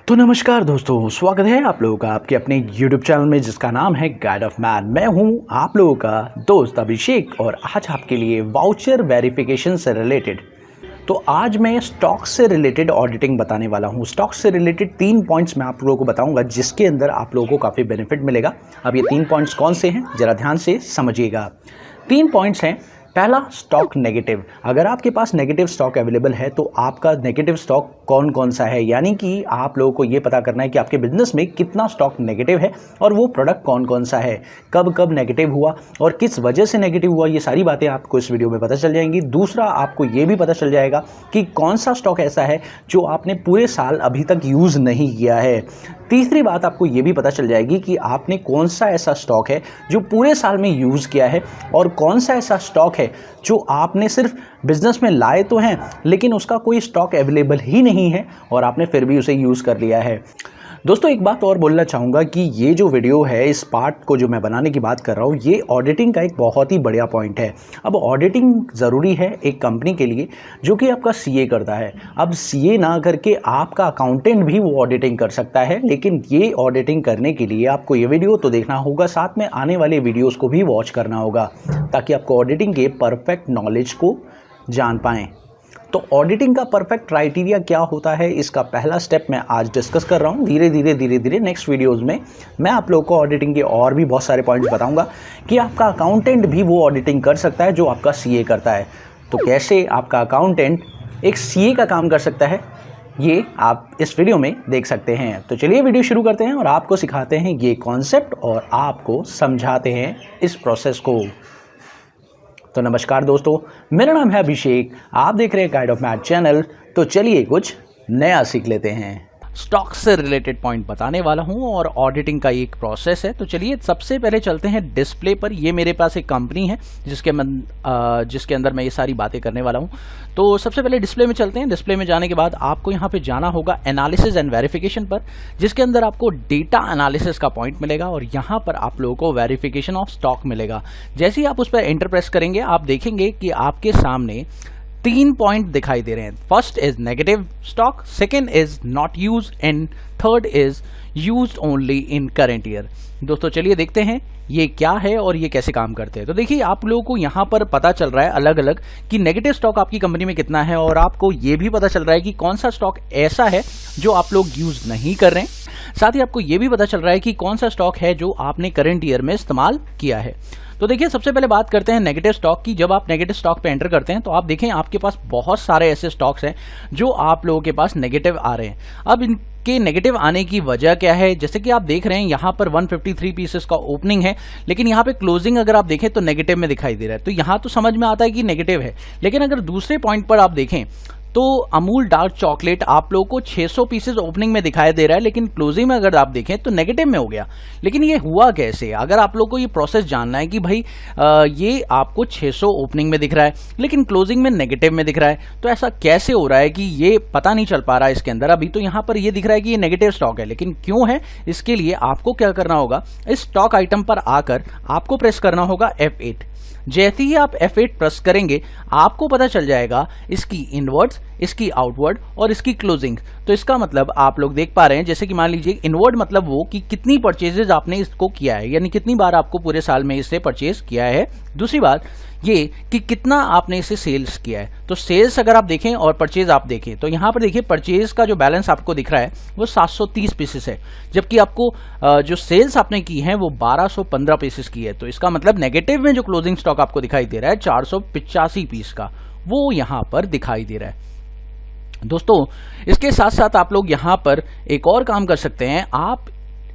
तो नमस्कार दोस्तों, स्वागत है आप लोगों का आपके अपने YouTube चैनल में जिसका नाम है गाइड ऑफ मैन। मैं हूं आप लोगों का दोस्त अभिषेक और आज आपके लिए वाउचर वेरिफिकेशन से रिलेटेड आज मैं स्टॉक से रिलेटेड ऑडिटिंग बताने वाला हूं। स्टॉक से रिलेटेड 3 पॉइंट्स मैं आप लोगों को बताऊंगा जिसके अंदर आप लोगों को काफ़ी बेनिफिट मिलेगा। अब ये 3 पॉइंट्स कौन से हैं जरा ध्यान से समझिएगा। 3 पॉइंट्स हैं। पहला, स्टॉक नेगेटिव। अगर आपके पास नेगेटिव स्टॉक अवेलेबल है तो आपका नेगेटिव स्टॉक कौन कौन सा है, यानी कि आप लोगों को ये पता करना है कि आपके बिजनेस में कितना स्टॉक नेगेटिव है और वो प्रोडक्ट कौन कौन सा है, कब कब नेगेटिव हुआ और किस वजह से नेगेटिव हुआ, ये सारी बातें आपको इस वीडियो में पता चल जाएंगी। दूसरा, आपको ये भी पता चल जाएगा कि कौन सा स्टॉक ऐसा है जो आपने पूरे साल अभी तक यूज़ नहीं किया है। तीसरी बात, आपको ये भी पता चल जाएगी कि आपने कौन सा ऐसा स्टॉक है जो पूरे साल में यूज़ किया है और कौन सा ऐसा स्टॉक है जो आपने सिर्फ बिजनेस में लाए तो हैं लेकिन उसका कोई स्टॉक अवेलेबल ही नहीं है और आपने फिर भी उसे यूज़ कर लिया है। दोस्तों, एक बात और बोलना चाहूँगा कि ये जो वीडियो है, इस पार्ट को जो मैं बनाने की बात कर रहा हूँ, ये ऑडिटिंग का एक बहुत ही बढ़िया पॉइंट है। अब ऑडिटिंग ज़रूरी है एक कंपनी के लिए जो कि आपका सीए करता है। अब सीए ना करके आपका अकाउंटेंट भी वो ऑडिटिंग कर सकता है, लेकिन ये ऑडिटिंग करने के लिए आपको ये वीडियो तो देखना होगा, साथ में आने वाले वीडियोज़ को भी वॉच करना होगा ताकि आपको ऑडिटिंग के परफेक्ट नॉलेज को जान पाएँ। तो ऑडिटिंग का परफेक्ट क्राइटेरिया क्या होता है, इसका पहला स्टेप मैं आज डिस्कस कर रहा हूँ। धीरे धीरे नेक्स्ट वीडियोस में मैं आप लोगों को ऑडिटिंग के और भी बहुत सारे पॉइंट्स बताऊंगा कि आपका अकाउंटेंट भी वो ऑडिटिंग कर सकता है जो आपका सीए करता है। तो कैसे आपका अकाउंटेंट एक सीए का काम कर सकता है, ये आप इस वीडियो में देख सकते हैं। तो चलिए वीडियो शुरू करते हैं और आपको सिखाते हैं ये कॉन्सेप्ट और आपको समझाते हैं इस प्रोसेस को। तो नमस्कार दोस्तों, मेरा नाम है अभिषेक, आप देख रहे हैं गाइड ऑफ मैथ चैनल। तो चलिए कुछ नया सीख लेते हैं। स्टॉक से रिलेटेड पॉइंट बताने वाला हूं और ऑडिटिंग का एक प्रोसेस है। तो चलिए सबसे पहले चलते हैं डिस्प्ले पर। ये मेरे पास एक कंपनी है जिसके अंदर मैं ये सारी बातें करने वाला हूं। तो सबसे पहले डिस्प्ले में चलते हैं। डिस्प्ले में जाने के बाद आपको यहाँ पे जाना होगा एनालिसिस एंड वेरिफिकेशन पर, जिसके अंदर आपको डेटा एनालिसिस का पॉइंट मिलेगा और यहाँ पर आप लोगों को वेरिफिकेशन ऑफ स्टॉक मिलेगा। जैसे ही आप उस पर एंटर प्रेस करेंगे, आप देखेंगे कि आपके सामने 3 पॉइंट दिखाई दे रहे हैं। First is negative stock, second is not use and third is used only in current year. दोस्तों चलिए देखते हैं ये क्या है और ये कैसे काम करते हैं। तो देखिए, आप लोगों को यहाँ पर पता चल रहा है अलग अलग कि नेगेटिव स्टॉक आपकी कंपनी में कितना है और आपको ये भी पता चल रहा है कि कौन सा स्टॉक ऐसा है जो आप लोग यूज नहीं कर रहे हैं। साथ ही आपको ये भी पता चल रहा है कि कौन सा स्टॉक है जो आपने करेंट ईयर में इस्तेमाल किया है। तो देखिए, सबसे पहले बात करते हैं नेगेटिव स्टॉक की। जब आप नेगेटिव स्टॉक पे एंटर करते हैं तो आप देखें आपके पास बहुत सारे ऐसे स्टॉक्स हैं जो आप लोगों के पास नेगेटिव आ रहे हैं। अब इनके नेगेटिव आने की वजह क्या है, जैसे कि आप देख रहे हैं यहाँ पर 153 पीसेस का ओपनिंग है, लेकिन यहाँ पे क्लोजिंग अगर आप देखें तो नेगेटिव में दिखाई दे रहा है। तो यहाँ तो समझ में आता है कि नेगेटिव है, लेकिन अगर दूसरे पॉइंट पर आप देखें तो अमूल डार्क चॉकलेट आप लोगों को 600 पीसेस ओपनिंग में दिखाई दे रहा है, लेकिन क्लोजिंग में अगर आप देखें तो नेगेटिव में हो गया। लेकिन ये हुआ कैसे? अगर आप लोगों को ये प्रोसेस जानना है कि भाई ये आपको 600 ओपनिंग में दिख रहा है लेकिन क्लोजिंग में नेगेटिव में दिख रहा है, तो ऐसा कैसे हो रहा है कि ये पता नहीं चल पा रहा है इसके अंदर। अभी तो यहाँ पर ये दिख रहा है कि ये नेगेटिव स्टॉक है, लेकिन क्यों है, इसके लिए आपको क्या करना होगा, इस स्टॉक आइटम पर आकर आपको प्रेस करना होगा F8। जैसे ही आप F8 प्रेस करेंगे आपको पता चल जाएगा इसकी इनवर्ड्स, इसकी आउटवर्ड और इसकी क्लोजिंग। तो इसका मतलब आप लोग देख पा रहे हैं, जैसे कि मान लीजिए इनवर्ड मतलब वो कि कितनी परचेजेज आपने इसको किया है, यानी कितनी बार आपको पूरे साल में इससे परचेज किया है। दूसरी बात ये कि कितना आपने इसे सेल्स किया है। तो सेल्स अगर आप देखें और परचेज आप देखें तो यहाँ पर देखिए परचेज का जो बैलेंस आपको दिख रहा है वो 730 पीसेस है, जबकि आपको जो सेल्स आपने की है वो 1215 पीसेस की है। तो इसका मतलब नेगेटिव में जो क्लोजिंग स्टॉक आपको दिखाई दे रहा है 485 पीस का, वो यहाँ पर दिखाई दे रहा है। दोस्तों, इसके साथ साथ आप लोग यहाँ पर एक और काम कर सकते हैं, आप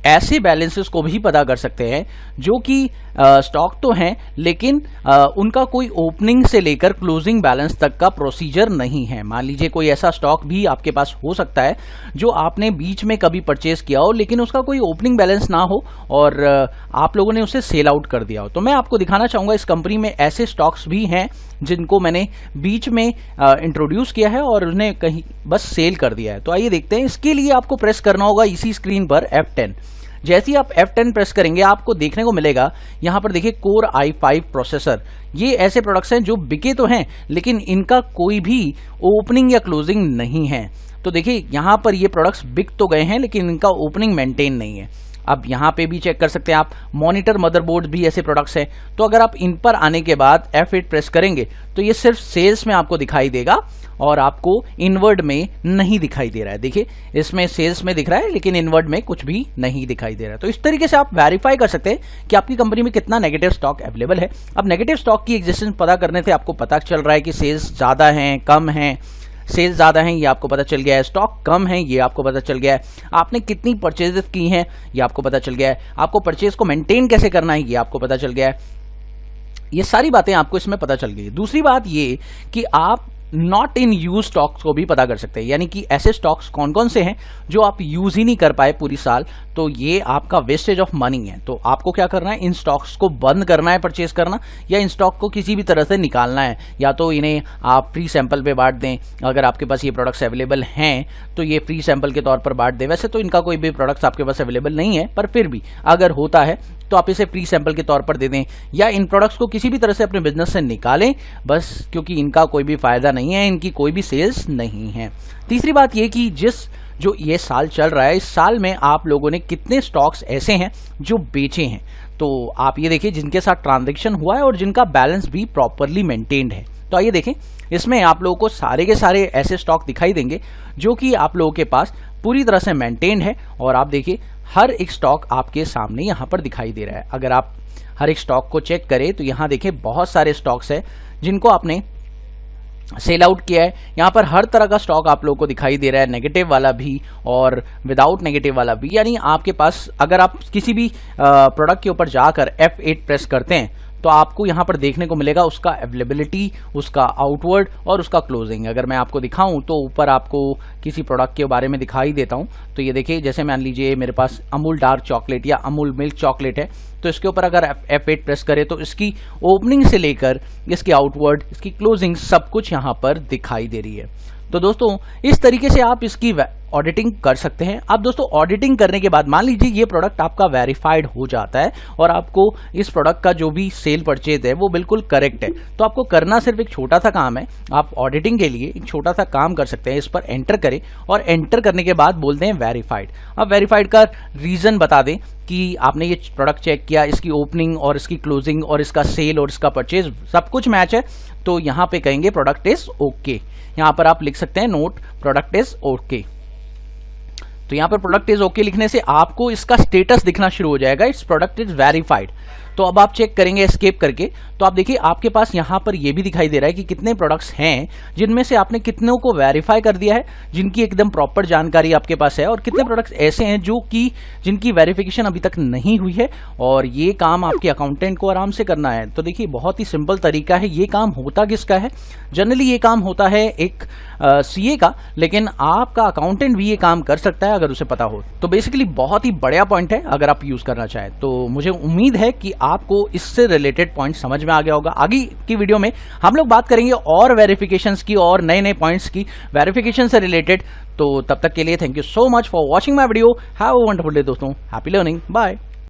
ऐसे बैलेंसेस को भी पता कर सकते हैं जो कि स्टॉक तो हैं लेकिन उनका कोई ओपनिंग से लेकर क्लोजिंग बैलेंस तक का प्रोसीजर नहीं है। मान लीजिए कोई ऐसा स्टॉक भी आपके पास हो सकता है जो आपने बीच में कभी परचेज किया हो लेकिन उसका कोई ओपनिंग बैलेंस ना हो और आप लोगों ने उसे सेल आउट कर दिया हो। तो मैं आपको दिखाना चाहूँगा इस कंपनी में ऐसे स्टॉक्स भी हैं जिनको मैंने बीच में इंट्रोड्यूस किया है और उन्हें कहीं बस सेल कर दिया है। तो आइए देखते हैं। इसके लिए आपको प्रेस करना होगा इसी स्क्रीन पर F10। जैसे ही आप F10 प्रेस करेंगे आपको देखने को मिलेगा यहाँ पर देखिए Core i5 प्रोसेसर। ये ऐसे प्रोडक्ट्स हैं जो बिके तो हैं लेकिन इनका कोई भी ओपनिंग या क्लोजिंग नहीं है। तो देखिए यहाँ पर ये प्रोडक्ट्स बिक तो गए हैं लेकिन इनका ओपनिंग मेंटेन नहीं है। अब यहाँ पे भी चेक कर सकते हैं आप, मॉनिटर मदरबोर्ड भी ऐसे प्रोडक्ट्स हैं। तो अगर आप इन पर आने के बाद F8 प्रेस करेंगे तो ये सिर्फ सेल्स में आपको दिखाई देगा और आपको इनवर्ड में नहीं दिखाई दे रहा है। देखिए इसमें सेल्स में दिख रहा है लेकिन इनवर्ड में कुछ भी नहीं दिखाई दे रहा है। तो इस तरीके से आप वेरीफाई कर सकते हैं कि आपकी कंपनी में कितना नेगेटिव स्टॉक अवेलेबल है। अब नेगेटिव स्टॉक की एग्जिस्टेंस पता करने से आपको पता चल रहा है कि सेल्स ज़्यादा हैं, कम हैं। सेल्स ज़्यादा हैं ये आपको पता चल गया है, स्टॉक कम है ये आपको पता चल गया है, आपने कितनी परचेजेस की हैं ये आपको पता चल गया है, आपको परचेज को मेंटेन कैसे करना है ये आपको पता चल गया है। ये सारी बातें आपको इसमें पता चल गई। दूसरी बात ये कि आप नॉट इन यूज स्टॉक्स को भी पता कर सकते हैं, यानी कि ऐसे स्टॉक्स कौन कौन से हैं जो आप यूज ही नहीं कर पाए पूरी साल, तो ये आपका वेस्टेज ऑफ मनी है। तो आपको क्या करना है, इन स्टॉक्स को बंद करना है परचेज करना, या इन स्टॉक को किसी भी तरह से निकालना है, या तो इन्हें आप फ्री सैंपल पे बांट दें। अगर आपके पास ये प्रोडक्ट्स अवेलेबल हैं तो ये फ्री सैंपल के तौर पर बांट दें। वैसे तो इनका कोई भी प्रोडक्ट्स आपके पास अवेलेबल नहीं है, पर फिर भी अगर होता है तो आप इसे फ्री सैंपल के तौर पर दे दें, या इन प्रोडक्ट्स को किसी भी तरह से अपने बिजनेस से निकालें बस, क्योंकि इनका कोई भी फायदा नहीं है, इनकी कोई भी सेल्स नहीं है। तीसरी बात ये कि जो ये साल चल रहा है, इस साल में आप लोगों ने कितने स्टॉक्स ऐसे हैं जो बेचे हैं, तो आप ये देखिए जिनके साथ ट्रांजैक्शन हुआ है और जिनका बैलेंस भी प्रॉपरली मेंटेन्ड है। तो आइए देखें, इसमें आप लोगों को सारे के सारे ऐसे स्टॉक दिखाई देंगे जो कि आप लोगों के पास पूरी तरह से मेंटेन्ड है, और आप देखिए हर एक स्टॉक आपके सामने यहाँ पर दिखाई दे रहा है। अगर आप हर एक स्टॉक को चेक करें तो यहाँ देखिए बहुत सारे स्टॉक्स हैं जिनको आपने सेल आउट किया है। यहाँ पर हर तरह का स्टॉक आप लोगों को दिखाई दे रहा है, नेगेटिव वाला भी और विदाउट नेगेटिव वाला भी। यानी आपके पास अगर आप किसी भी प्रोडक्ट के ऊपर जाकर F8 प्रेस करते हैं तो आपको यहाँ पर देखने को मिलेगा उसका अवेलेबिलिटी, उसका आउटवर्ड और उसका क्लोजिंग। अगर मैं आपको दिखाऊं तो ऊपर आपको किसी प्रोडक्ट के बारे में दिखाई देता हूं, तो ये देखिए जैसे मान लीजिए मेरे पास अमूल डार्क चॉकलेट या अमूल मिल्क चॉकलेट है, तो इसके ऊपर अगर F8 प्रेस करें तो इसकी ओपनिंग से लेकर इसकी आउटवर्ड, इसकी क्लोजिंग सब कुछ यहाँ पर दिखाई दे रही है। तो दोस्तों इस तरीके से आप इसकी ऑडिटिंग कर सकते हैं। अब दोस्तों ऑडिटिंग करने के बाद मान लीजिए ये प्रोडक्ट आपका वेरीफाइड हो जाता है और आपको इस प्रोडक्ट का जो भी सेल परचेज है वो बिल्कुल करेक्ट है, तो आपको करना सिर्फ एक छोटा सा काम है। आप ऑडिटिंग के लिए एक छोटा सा काम कर सकते हैं, इस पर एंटर करें और एंटर करने के बाद बोलते हैं वेरीफाइड। अब वेरीफाइड का रीजन बता दें कि आपने ये प्रोडक्ट चेक किया, इसकी ओपनिंग और इसकी क्लोजिंग और इसका सेल और इसका परचेज सब कुछ मैच है, तो यहाँ पे कहेंगे प्रोडक्ट इज ओके। यहाँ पर आप लिख सकते हैं नोट प्रोडक्ट इज ओके। तो यहाँ पर प्रोडक्ट इज ओके लिखने से आपको इसका स्टेटस दिखना शुरू हो जाएगा, इट्स प्रोडक्ट इज वेरीफाइड। तो अब आप चेक करेंगे एस्केप करके, तो आप देखिए आपके पास यहाँ पर ये भी दिखाई दे रहा है कि कितने प्रोडक्ट्स हैं जिनमें से आपने कितनों को वेरीफाई कर दिया है, जिनकी एकदम प्रॉपर जानकारी आपके पास है, और कितने प्रोडक्ट्स ऐसे हैं जो कि जिनकी वेरिफिकेशन अभी तक नहीं हुई है, और ये काम आपके अकाउंटेंट को आराम से करना है। तो देखिए बहुत ही सिंपल तरीका है। ये काम होता किसका है, जनरली ये काम होता है एक CA का, लेकिन आपका अकाउंटेंट भी ये काम कर सकता है अगर उसे पता हो। तो बेसिकली बहुत ही बढ़िया पॉइंट है अगर आप यूज करना चाहें। तो मुझे उम्मीद है कि आपको इससे रिलेटेड पॉइंट समझ में आ गया होगा। आगे की वीडियो में हम लोग बात करेंगे और वेरिफिकेशंस की और नए नए पॉइंट्स की वेरिफिकेशन से रिलेटेड। तो तब तक के लिए thank you so much for watching my video. Have a wonderful day दोस्तों, हैप्पी लर्निंग, बाय।